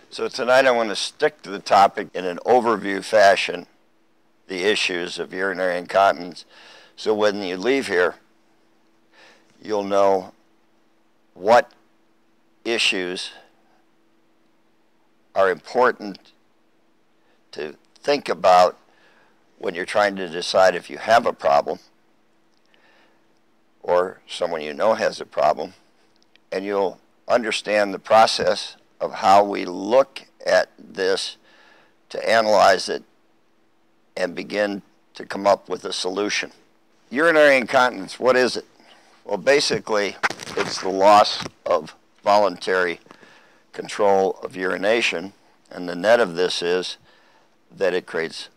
So tonight I want to stick to the topic in an overview fashion, the issues of urinary incontinence. So when you leave here, you'll know what issues are important to think about when you're trying to decide if you have a problem or someone you know has a problem, and you'll understand the process of how we look at this to analyze it and begin to come up with a solution. Urinary incontinence, what is it? Well, basically, it's the loss of voluntary control of urination, and the net of this is that it creates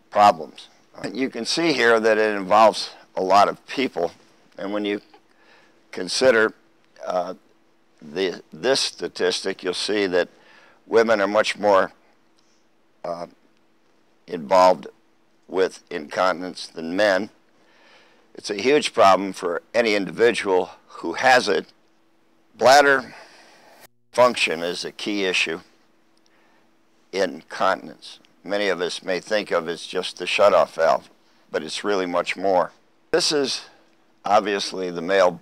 problems. You can see here that it involves a lot of people, and when you consider this statistic, you'll see that women are much more involved with incontinence than men. It's a huge problem for any individual who has it. Bladder function is a key issue in continence. Many of us may think of it as just the shutoff valve, but it's really much more. This is obviously the male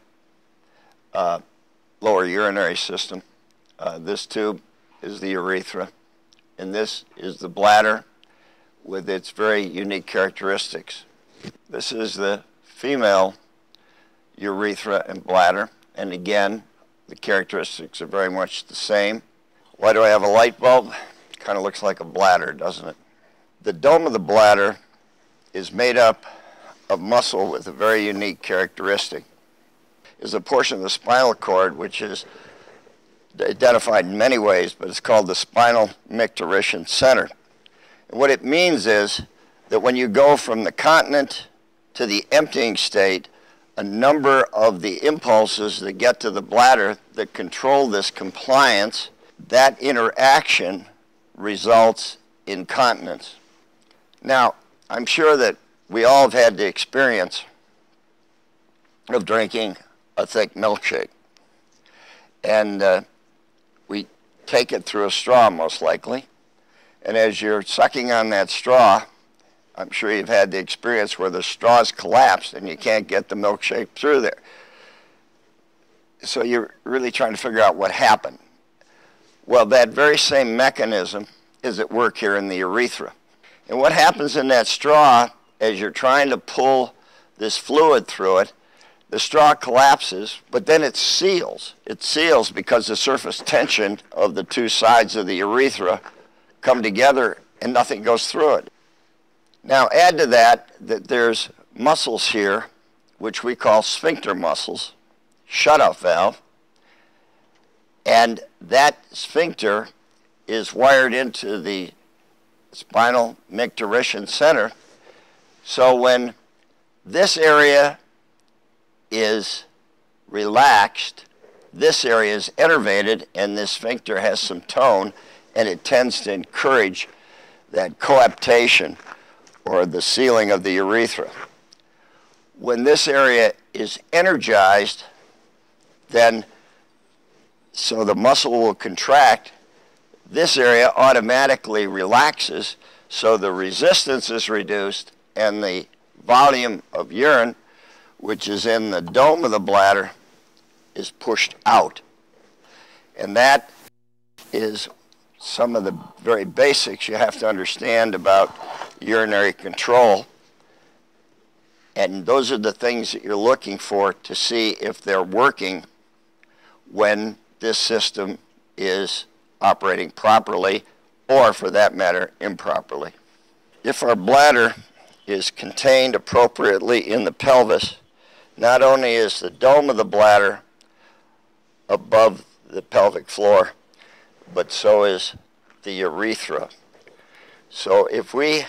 lower urinary system. This tube is the urethra, and this is the bladder with its very unique characteristics. This is the female urethra and bladder, and again, the characteristics are very much the same. Why do I have a light bulb? It kind of looks like a bladder, doesn't it? The dome of the bladder is made up of muscle with a very unique characteristic. Is a portion of the spinal cord which is identified in many ways, but it's called the spinal micturition center. And what it means is that when you go from the continent to the emptying state, a number of the impulses that get to the bladder that control this compliance, that interaction results in continence. Now, I'm sure that we all have had the experience of drinking a thick milkshake. And we take it through a straw, most likely. And as you're sucking on that straw, I'm sure you've had the experience where the straw's collapsed and you can't get the milkshake through there. So you're really trying to figure out what happened. Well, that very same mechanism is at work here in the urethra. And what happens in that straw, as you're trying to pull this fluid through it, the straw collapses, but then it seals. It seals because the surface tension of the two sides of the urethra come together and nothing goes through it. Now add to that that there's muscles here, which we call sphincter muscles, shutoff valve, and that sphincter is wired into the spinal micturition center. So when this area is relaxed, this area is innervated, and this sphincter has some tone, and it tends to encourage that coaptation, or the sealing of the urethra. When this area is energized, then so the muscle will contract, this area automatically relaxes, so the resistance is reduced, and the volume of urine, which is in the dome of the bladder, is pushed out. And that is some of the very basics you have to understand about urinary control. And those are the things that you're looking for to see if they're working when this system is operating properly, or for that matter, improperly. If our bladder is contained appropriately in the pelvis, not only is the dome of the bladder above the pelvic floor, but so is the urethra. So if we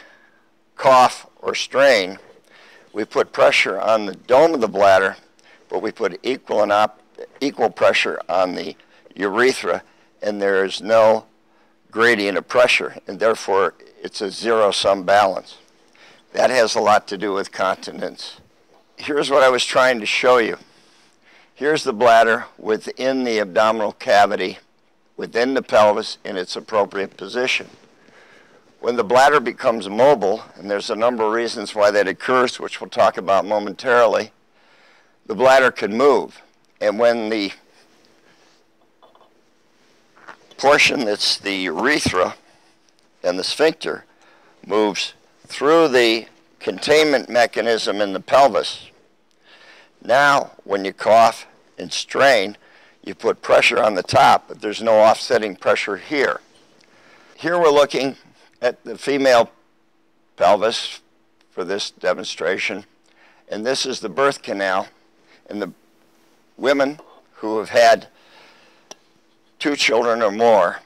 cough or strain, we put pressure on the dome of the bladder, but we put equal pressure on the urethra, and there is no gradient of pressure, and therefore it's a zero-sum balance. That has a lot to do with continence. Here's what I was trying to show you. Here's the bladder within the abdominal cavity within the pelvis in its appropriate position. When the bladder becomes mobile, and there's a number of reasons why that occurs, which we'll talk about momentarily, the bladder can move. And when the portion that's the urethra and the sphincter moves through the containment mechanism in the pelvis, now when you cough and strain, you put pressure on the top, but there's no offsetting pressure here. Here we're looking at the female pelvis for this demonstration, and this is the birth canal. And the women who have had 2 children or more,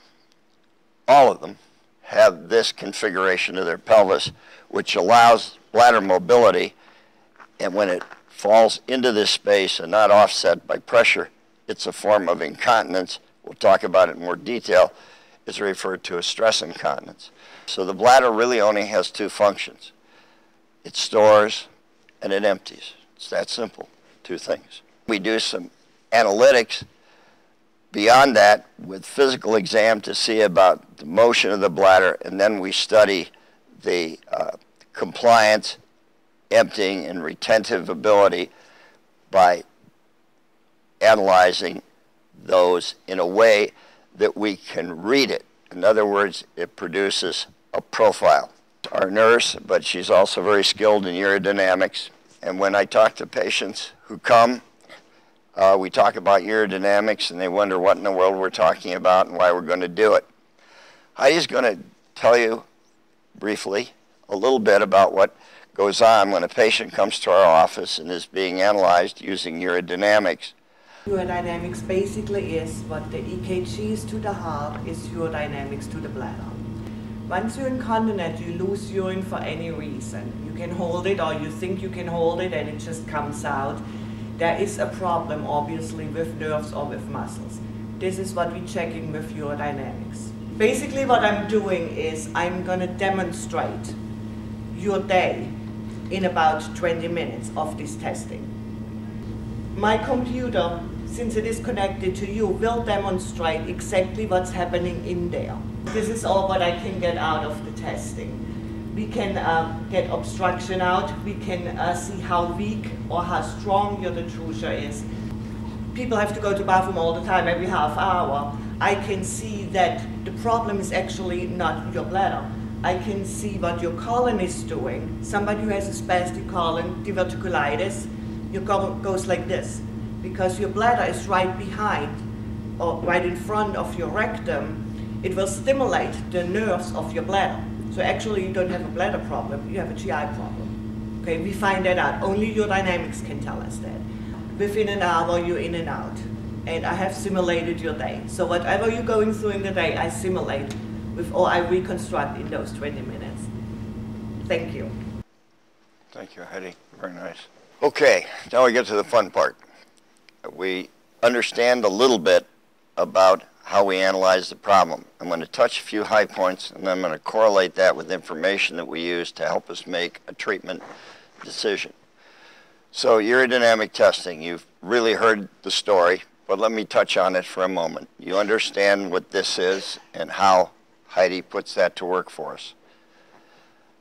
all of them have this configuration of their pelvis, which allows bladder mobility, and when it falls into this space and not offset by pressure, it's a form of incontinence. We'll talk about it in more detail. It's referred to as stress incontinence. So the bladder really only has 2 functions. It stores and it empties. It's that simple, 2 things. We do some analytics beyond that with physical exam to see about the motion of the bladder, and then we study the compliance, emptying, and retentive ability by analyzing those in a way that we can read it. In other words, it produces a profile. Our nurse, but she's also very skilled in urodynamics, and when I talk to patients who come, we talk about urodynamics, and they wonder what in the world we're talking about and why we're going to do it. Heidi's going to tell you briefly a little bit about what goes on when a patient comes to our office and is being analyzed using urodynamics. Urodynamics basically is what the EKG is to the heart, is urodynamics to the bladder. Once you're incontinent, you lose urine for any reason. You can hold it, or you think you can hold it, and it just comes out. There is a problem, obviously, with nerves or with muscles. This is what we're checking with urodynamics. Basically, what I'm doing is I'm going to demonstrate your day in about 20 minutes of this testing. My computer, since it is connected to you, will demonstrate exactly what's happening in there. This is all what I can get out of the testing. We can get obstruction out, we can see how weak or how strong your detrusor is. People have to go to the bathroom all the time, every half hour. I can see that the problem is actually not your bladder. I can see what your colon is doing. Somebody who has a spastic colon, diverticulitis, your colon goes like this, because your bladder is right behind or right in front of your rectum. It will stimulate the nerves of your bladder. So actually you don't have a bladder problem, you have a GI problem. Okay, we find that out. Only urodynamics can tell us that. Within an hour you're in and out. And I have simulated your day. So whatever you're going through in the day, I simulate with, or I reconstruct in those 20 minutes. Thank you. Thank you, Heidi. Very nice. Okay, now we get to the fun part. We understand a little bit about how we analyze the problem. I'm going to touch a few high points, and then I'm going to correlate that with information that we use to help us make a treatment decision. So urodynamic testing, you've really heard the story, but let me touch on it for a moment. You understand what this is and how Heidi puts that to work for us.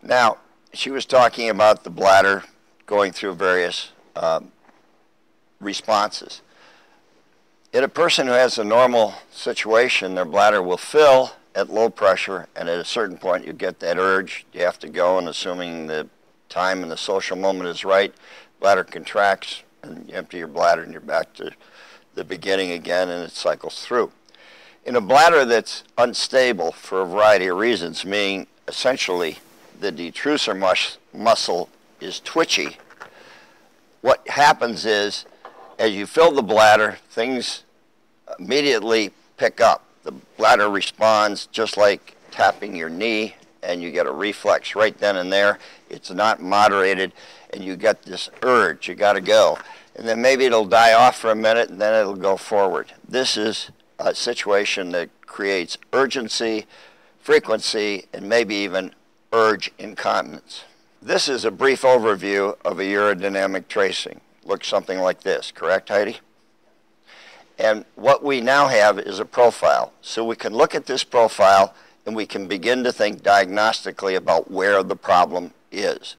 Now, she was talking about the bladder going through various responses. In a person who has a normal situation, their bladder will fill at low pressure, and at a certain point you get that urge, you have to go, and assuming the time and the social moment is right, bladder contracts, and you empty your bladder and you're back to the beginning again, and it cycles through. In a bladder that's unstable for a variety of reasons, meaning essentially the detrusor muscle is twitchy, what happens is, as you fill the bladder, things immediately pick up. The bladder responds just like tapping your knee, and you get a reflex right then and there. It's not moderated, and you get this urge, you gotta go. And then maybe it'll die off for a minute, and then it'll go forward. This is a situation that creates urgency, frequency, and maybe even urge incontinence. This is a brief overview of a urodynamic tracing. Looks something like this, correct, Heidi? And what we now have is a profile. So we can look at this profile and we can begin to think diagnostically about where the problem is.